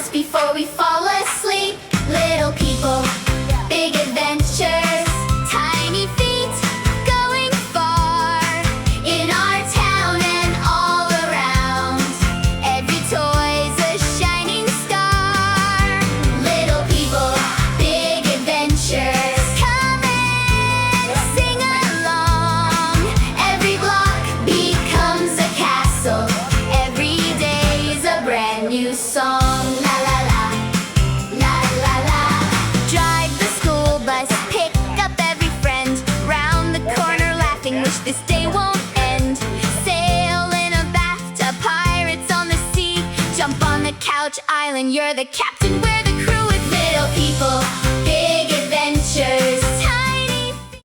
just before we fall asleep. Little people, big adventures, tiny feet going far. In our town and all around, every toy's a shining star. Little people, big adventures, come and sing along. Every block becomes a castle, every day's a brand new song. La la la, la la la. Drive the school bus, pick up every friend, round the corner laughing, wish this day won't end. Sail in a bathtub, pirates on the sea, jump on the couch island, you're the captain.